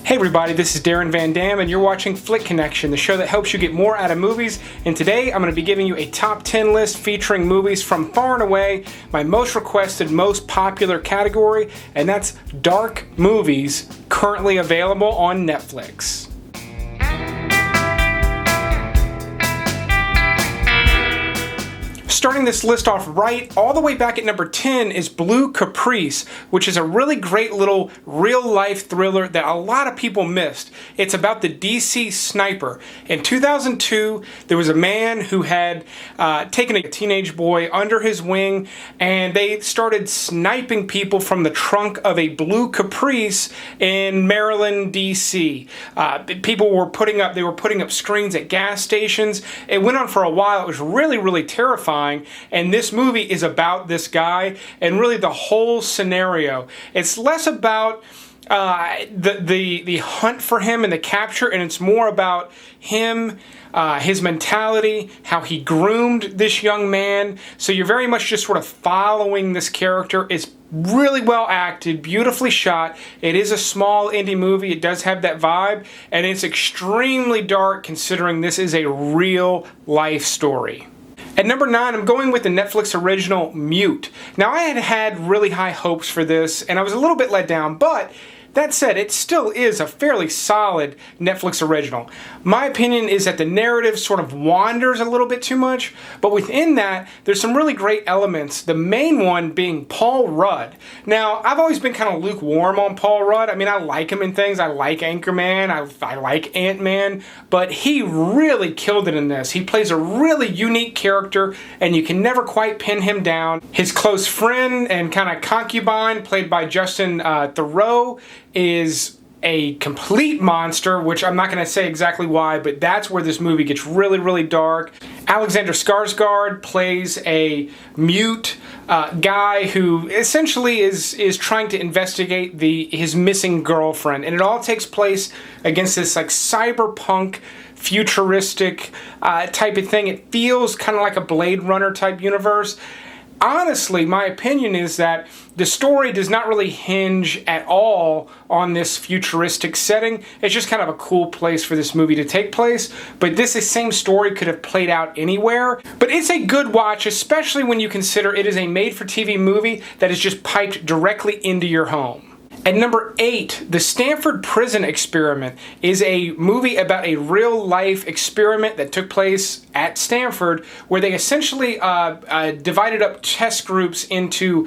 Hey everybody, this is Darren Van Dam and you're watching Flick Connection, the show that helps you get more out of movies. And today I'm going to be giving you a top 10 list featuring movies from far and away my most requested, most popular category, and that's dark movies currently available on Netflix. Starting this list off right, all the way back at number 10 is Blue Caprice, which is a really great little real-life thriller that a lot of people missed. It's about the DC sniper. In 2002, there was a man who had taken a teenage boy under his wing, and they started sniping people from the trunk of a Blue Caprice in Maryland, DC. People were putting up screens at gas stations. It went on for a while. It was really, really terrifying. And this movie is about this guy and really the whole scenario. It's less about the hunt for him and the capture, and it's more about him, his mentality, how he groomed this young man. So you're very much just sort of following this character. It's really well acted, beautifully shot. It is a small indie movie. It does have that vibe, and it's extremely dark considering this is a real life story. At number 9, I'm going with the Netflix original Mute. Now, I had really high hopes for this, and I was a little bit let down, but that said, it still is a fairly solid Netflix original. My opinion is that the narrative sort of wanders a little bit too much, but within that, there's some really great elements, the main one being Paul Rudd. Now, I've always been kind of lukewarm on Paul Rudd. I mean, I like him in things. I like Anchorman. I like Ant-Man, but he really killed it in this. He plays a really unique character, and you can never quite pin him down. His close friend and kind of concubine, played by Justin Theroux, is a complete monster, which I'm not going to say exactly why, but that's where this movie gets really, really dark. Alexander Skarsgård plays a mute guy who essentially is trying to investigate his missing girlfriend, and it all takes place against this like cyberpunk futuristic type of thing. It feels kind of like a Blade Runner type universe. Honestly, my opinion is that the story does not really hinge at all on this futuristic setting. It's just kind of a cool place for this movie to take place. But this same story could have played out anywhere. But it's a good watch, especially when you consider it is a made-for-TV movie that is just piped directly into your home. At number 8, The Stanford Prison Experiment is a movie about a real-life experiment that took place at Stanford, where they essentially divided up test groups into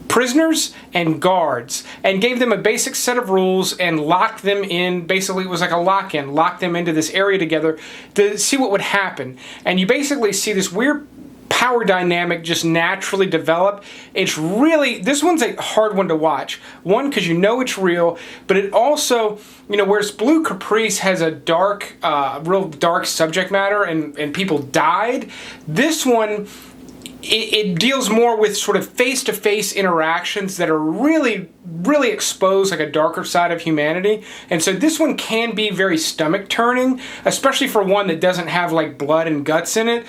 prisoners and guards and gave them a basic set of rules and locked them in. Basically, it was like a lock-in, locked them into this area together to see what would happen. And you basically see this weird power dynamic just naturally develop. It's really, this one's a hard one to watch. One, because you know it's real, but it also, whereas Blue Caprice has a dark, real dark subject matter and people died, this one, it deals more with sort of face-to-face interactions that are really, really exposed like a darker side of humanity. And so this one can be very stomach-turning, especially for one that doesn't have like blood and guts in it.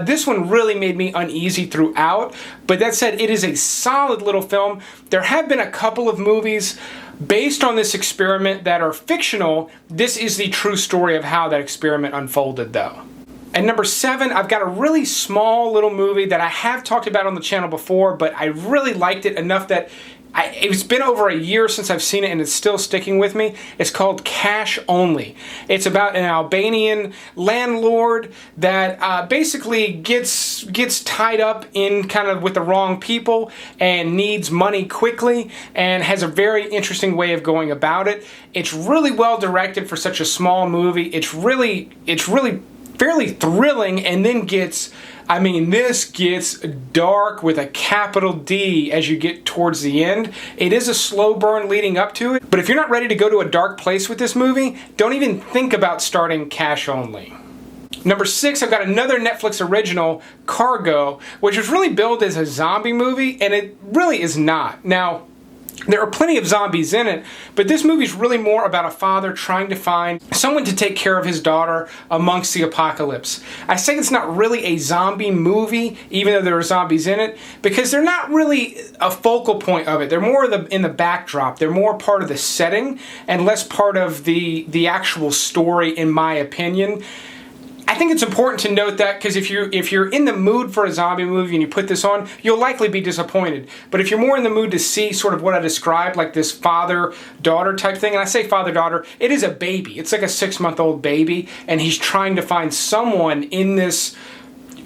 This one really made me uneasy throughout. But that said, it is a solid little film. There have been a couple of movies based on this experiment that are fictional. This is the true story of how that experiment unfolded, though. At number 7, I've got a really small little movie that I have talked about on the channel before, but I really liked it enough that it's been over a year since I've seen it and it's still sticking with me. It's called Cash Only. It's about an Albanian landlord that basically gets tied up in kind of with the wrong people and needs money quickly and has a very interesting way of going about it. It's really well directed for such a small movie. It's really fairly thrilling, and then this gets dark with a capital D as you get towards the end. It is a slow burn leading up to it, but if you're not ready to go to a dark place with this movie, don't even think about starting Cash Only. Number 6, I've got another Netflix original, Cargo, which was really billed as a zombie movie, and it really is not. Now, There are plenty of zombies in it, but this movie is really more about a father trying to find someone to take care of his daughter amongst the apocalypse. I say it's not really a zombie movie, even though there are zombies in it, because they're not really a focal point of it. They're more in the backdrop. They're more part of the setting and less part of the actual story, in my opinion. I think it's important to note that, because if you're in the mood for a zombie movie and you put this on, you'll likely be disappointed. But if you're more in the mood to see sort of what I described, like this father-daughter type thing, and I say father-daughter, it is a baby. It's like a 6-month-old baby, and he's trying to find someone in this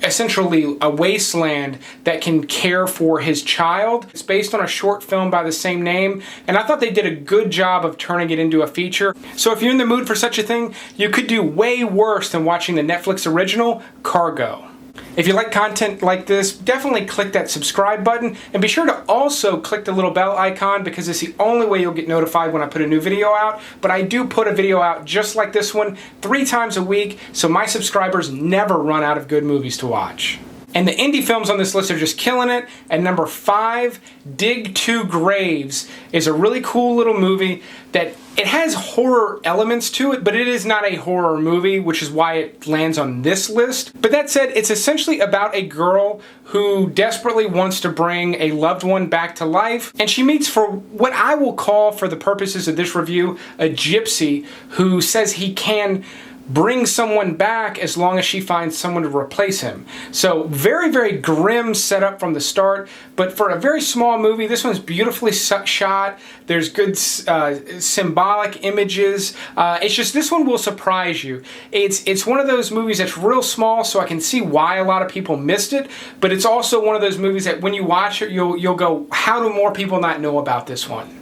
essentially a wasteland that can care for his child. It's based on a short film by the same name, and I thought they did a good job of turning it into a feature. So if you're in the mood for such a thing, you could do way worse than watching the Netflix original, Cargo. If you like content like this, definitely click that subscribe button, and be sure to also click the little bell icon, because it's the only way you'll get notified when I put a new video out. But I do put a video out just like this one 3 times a week, so my subscribers never run out of good movies to watch. And the indie films on this list are just killing it. At number 5, Dig 2 Graves is a really cool little movie that it has horror elements to it, but it is not a horror movie, which is why it lands on this list. But that said, it's essentially about a girl who desperately wants to bring a loved one back to life, and she meets, for what I will call, for the purposes of this review, a gypsy who says he can bring someone back as long as she finds someone to replace him. So very, very grim setup from the start, but for a very small movie, this one's beautifully shot. There's good symbolic images. It's just, this one will surprise you. It's one of those movies that's real small, so I can see why a lot of people missed it, but it's also one of those movies that when you watch it, you'll go, how do more people not know about this one?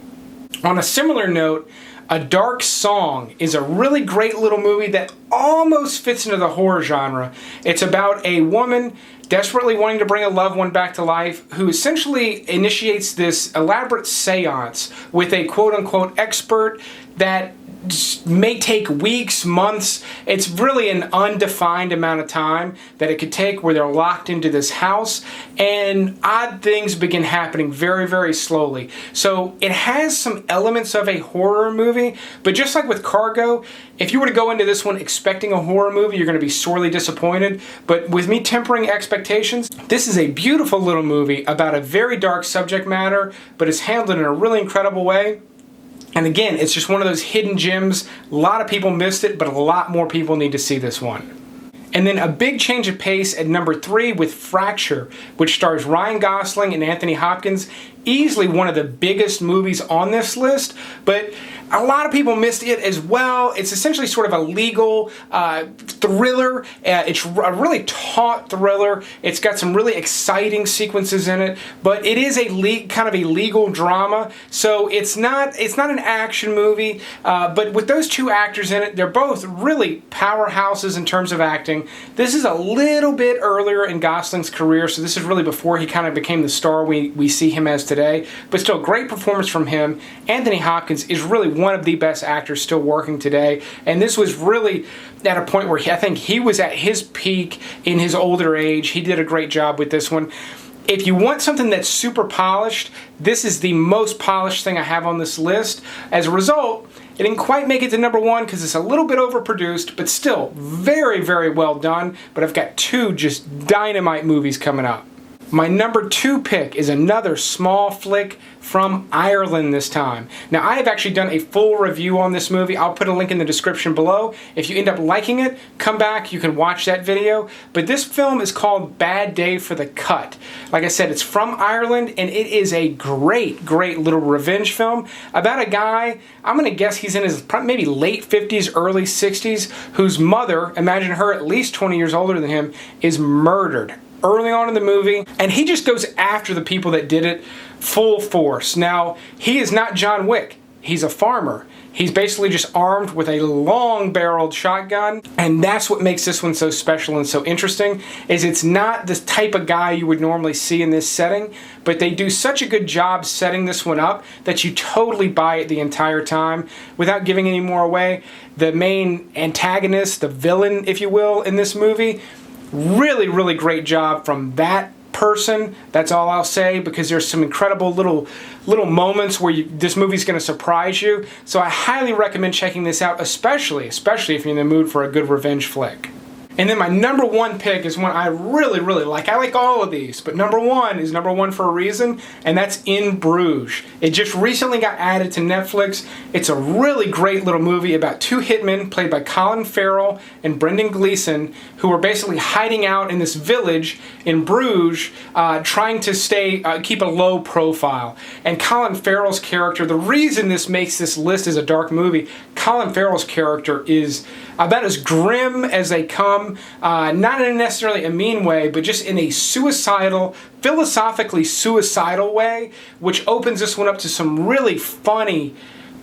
On a similar note, A Dark Song is a really great little movie that almost fits into the horror genre. It's about a woman desperately wanting to bring a loved one back to life, who essentially initiates this elaborate seance with a quote-unquote expert that may take weeks, months. It's really an undefined amount of time that it could take, where they're locked into this house, and odd things begin happening very, very slowly. So it has some elements of a horror movie, but just like with Cargo, if you were to go into this one expecting a horror movie, you're going to be sorely disappointed. But with me tempering expectations, this is a beautiful little movie about a very dark subject matter, but it's handled in a really incredible way. And again, it's just one of those hidden gems. A lot of people missed it, but a lot more people need to see this one. And then a big change of pace at number 3 with Fracture, which stars Ryan Gosling and Anthony Hopkins. Easily one of the biggest movies on this list, but a lot of people missed it as well. It's essentially sort of a legal thriller. It's a really taut thriller. It's got some really exciting sequences in it, but it is a kind of a legal drama. So it's not an action movie, but with those two actors in it, they're both really powerhouses in terms of acting. This is a little bit earlier in Gosling's career, so this is really before he kind of became the star we see him as today. But still, great performance from him. Anthony Hopkins is really one of the best actors still working today, and this was really at a point where I think he was at his peak in his older age. He did a great job with this one. If you want something that's super polished, this is the most polished thing I have on this list. As a result, it didn't quite make it to number 1 because it's a little bit overproduced, but still very, very well done. But I've got 2 just dynamite movies coming up. My number 2 pick is another small flick from Ireland this time. Now, I have actually done a full review on this movie. I'll put a link in the description below. If you end up liking it, come back, you can watch that video. But this film is called Bad Day for the Cut. Like I said, it's from Ireland, and it is a great, great little revenge film about a guy, I'm going to guess he's in his maybe late 50s, early 60s, whose mother, imagine her at least 20 years older than him, is murdered early on in the movie, and he just goes after the people that did it full force. Now, he is not John Wick. He's a farmer. He's basically just armed with a long-barreled shotgun, and that's what makes this one so special and so interesting, is it's not the type of guy you would normally see in this setting, but they do such a good job setting this one up that you totally buy it the entire time. Without giving any more away, the main antagonist, the villain, if you will, in this movie, really, really great job from that person. That's all I'll say, because there's some incredible little moments where this movie's going to surprise you. So I highly recommend checking this out, especially if you're in the mood for a good revenge flick. And then my number one pick is one I really, really like. I like all of these, but number one is number one for a reason, and that's In Bruges. It just recently got added to Netflix. It's a really great little movie about two hitmen played by Colin Farrell and Brendan Gleeson, who are basically hiding out in this village in Bruges, trying to keep a low profile. And Colin Farrell's character, the reason this makes this list as a dark movie, Colin Farrell's character is about as grim as they come, not in necessarily a mean way, but just in a philosophically suicidal way, which opens this one up to some really funny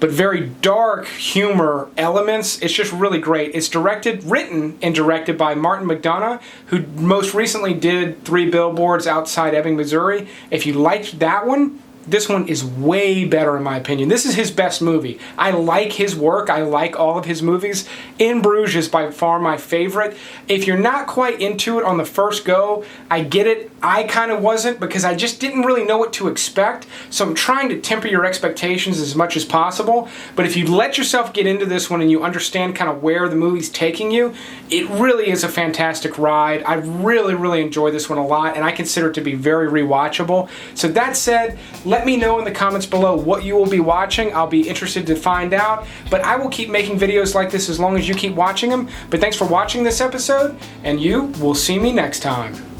but very dark humor elements. It's just really great. It's written and directed by Martin McDonagh, who most recently did 3 Billboards Outside Ebbing, Missouri. If you liked that one, this one is way better in my opinion. This is his best movie. I like his work. I like all of his movies. In Bruges is by far my favorite. If you're not quite into it on the first go, I get it. I kind of wasn't, because I just didn't really know what to expect. So I'm trying to temper your expectations as much as possible. But if you let yourself get into this one and you understand kind of where the movie's taking you, it really is a fantastic ride. I really, really enjoy this one a lot, and I consider it to be very rewatchable. So that said, let me know in the comments below what you will be watching. I'll be interested to find out, but I will keep making videos like this as long as you keep watching them. But thanks for watching this episode, and you will see me next time.